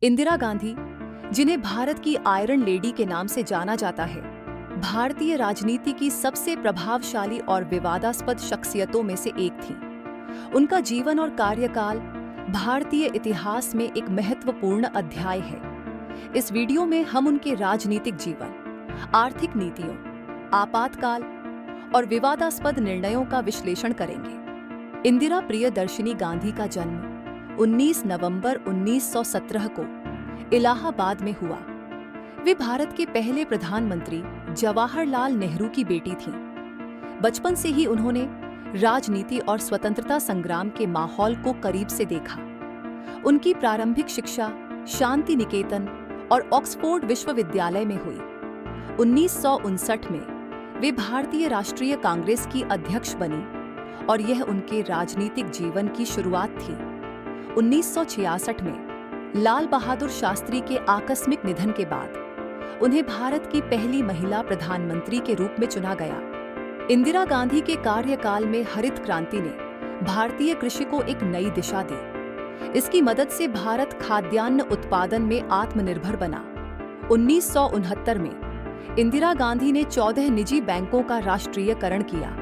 इंदिरा गांधी, जिन्हें भारत की iron lady के नाम से जाना जाता है, भारतीय राजनीति की सबसे प्रभावशाली और विवादास्पद शख्सियतों में से एक थी। उनका जीवन और कार्यकाल भारतीय इतिहास में एक महत्वपूर्ण अध्याय है। इस वीडियो में हम उनके राजनीतिक जीवन, आर्थिक नीतियों, आपातकाल और विवादास्पद निर्णयों का विश्लेषण करेंगे। इंदिरा प्रियदर्शिनी गांधी का जन्म 19 नवंबर 1917 को इलाहाबाद में हुआ। वे भारत के पहले प्रधानमंत्री जवाहरलाल नेहरू की बेटी थीं। बचपन से ही उन्होंने राजनीति और स्वतंत्रता संग्राम के माहौल को करीब से देखा। उनकी प्रारंभिक शिक्षा शांति निकेतन और ऑक्सफोर्ड विश्वविद्यालय में हुई। 1959 में वे भारतीय राष्ट्रीय कांग्रेस की अध्यक्ष बनी और यह उनके राजनीतिक जीवन की शुरुआत थी। 1966 में लाल बहादुर शास्त्री के आकस्मिक निधन के बाद उन्हें भारत की पहली महिला प्रधानमंत्री के रूप में चुना गया। इंदिरा गांधी के कार्यकाल में हरित क्रांति ने भारतीय कृषि को एक नई दिशा दी। इसकी मदद से भारत खाद्यान्न उत्पादन में आत्मनिर्भर बना। 1969 में इंदिरा गांधी ने 14 निजी बैंकों का राष्ट्रीयकरण किया।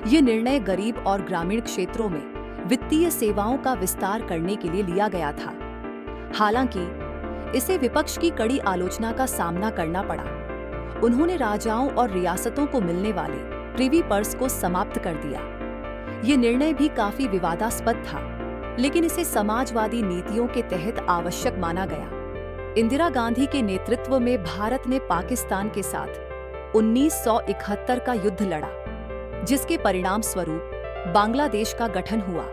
ये निर्णय गरीब और ग्रामीण क्षेत्रों में वित्तीय सेवाओं का विस्तार करने के लिए लिया गया था। हालांकि इसे विपक्ष की कड़ी आलोचना का सामना करना पड़ा। उन्होंने राजाओं और रियासतों को मिलने वाले प्रिवी पर्स को समाप्त कर दिया। ये निर्णय भी काफी विवादास्पद था, लेकिन इसे समाजवादी नीतियों के तहत आवश्यक माना गया। इंदिरा गांधी के नेतृत्व में भारत ने पाकिस्तान के साथ 1971 का युद्ध लड़ा, जिसके परिणाम स्वरूप बांग्लादेश का गठन हुआ।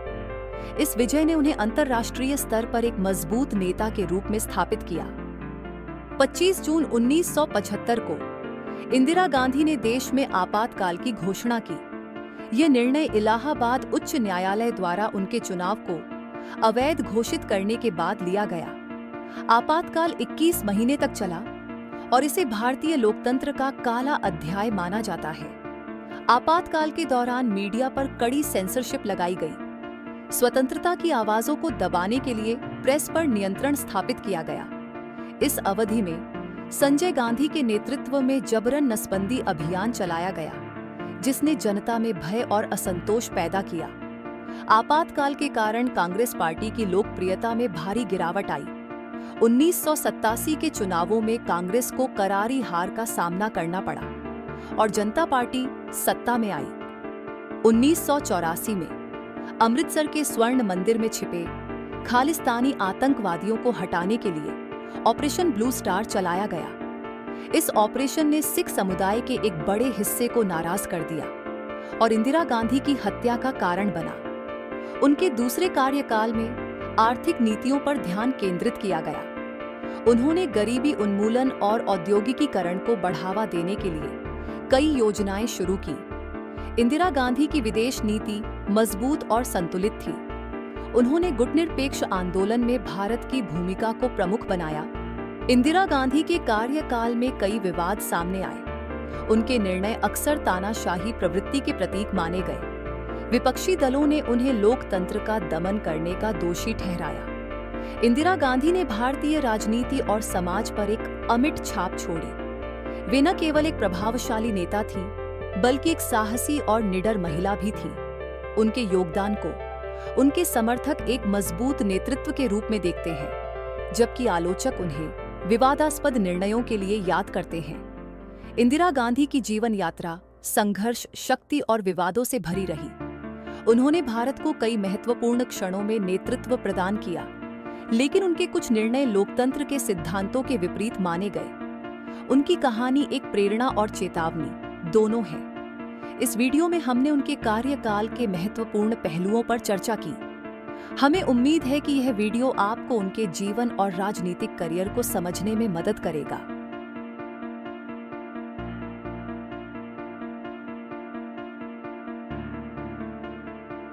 इस विजय ने उन्हें अंतर्राष्ट्रीय स्तर पर एक मजबूत नेता के रूप में स्थापित किया। 25 जून 1975 को इंदिरा गांधी ने देश में आपातकाल की घोषणा की। यह निर्णय इलाहाबाद उच्च न्यायालय द्वारा उनके चुनाव को अवैध घोषित करने के बाद लिया गया। आपातकाल 21 महीने तक चला और इसे भारतीय लोकतंत्र का काला अध्याय माना जाता है। आपातकाल के दौरान मीडिया पर कड़ी सेंसरशिप लगाई गई। स्वतंत्रता की आवाजों को दबाने के लिए प्रेस पर नियंत्रण स्थापित किया गया। इस अवधि में संजय गांधी के नेतृत्व में जबरन नसबंदी अभियान चलाया गया, जिसने जनता में भय और असंतोष पैदा किया। आपातकाल के कारण कांग्रेस पार्टी की लोकप्रियता में भारी गिरावट आई। 1987 के चुनावों में कांग्रेस को करारी हार का सामना करना पड़ा और जनता पार्टी सत्ता में आई। 1984 में अमृतसर के स्वर्ण मंदिर में छिपे खालिस्तानी आतंकवादियों को हटाने के लिए ऑपरेशन ब्लू स्टार चलाया गया। इस ऑपरेशन ने सिख समुदाय के एक बड़े हिस्से को नाराज कर दिया और इंदिरा गांधी की हत्या का कारण बना। उनके दूसरे कार्यकाल में आर्थिक नीतियों पर ध्यान केंद्रित किया गया। उन्होंने गरीबी उन्मूलन और औद्योगिकीकरण को बढ़ावा देने के लिए कई योजनाएं शुरू की। इंदिरा गांधी की विदेश नीति मजबूत और संतुलित थी। उन्होंने गुटनिरपेक्ष आंदोलन में भारत की भूमिका को प्रमुख बनाया। इंदिरा गांधी के कार्यकाल में कई विवाद सामने आए। उनके निर्णय अक्सर तानाशाही प्रवृत्ति के प्रतीक माने गए। विपक्षी दलों ने उन्हें लोकतंत्र का दमन करने का दोषी ठहराया। इंदिरा गांधी ने भारतीय राजनीति और समाज पर एक अमिट छाप छोड़ी। वे न केवल एक प्रभावशाली नेता थीं, बल्कि एक साहसी और निडर महिला भी थी। उनके योगदान को उनके समर्थक एक मजबूत नेतृत्व के रूप में देखते हैं, जबकि आलोचक उन्हें विवादास्पद निर्णयों के लिए याद करते हैं। इंदिरा गांधी की जीवन यात्रा संघर्ष, शक्ति और विवादों से भरी रही। उन्होंने भारत को कई महत्वपूर्ण क्षणों में नेतृत्व प्रदान किया, लेकिन उनके कुछ निर्णय लोकतंत्र के सिद्धांतों के विपरीत माने गए। उनकी कहानी एक प्रेरणा और चेतावनी दोनों है। इस वीडियो में हमने उनके कार्यकाल के महत्वपूर्ण पहलुओं पर चर्चा की। हमें उम्मीद है कि यह वीडियो आपको उनके जीवन और राजनीतिक करियर को समझने में मदद करेगा।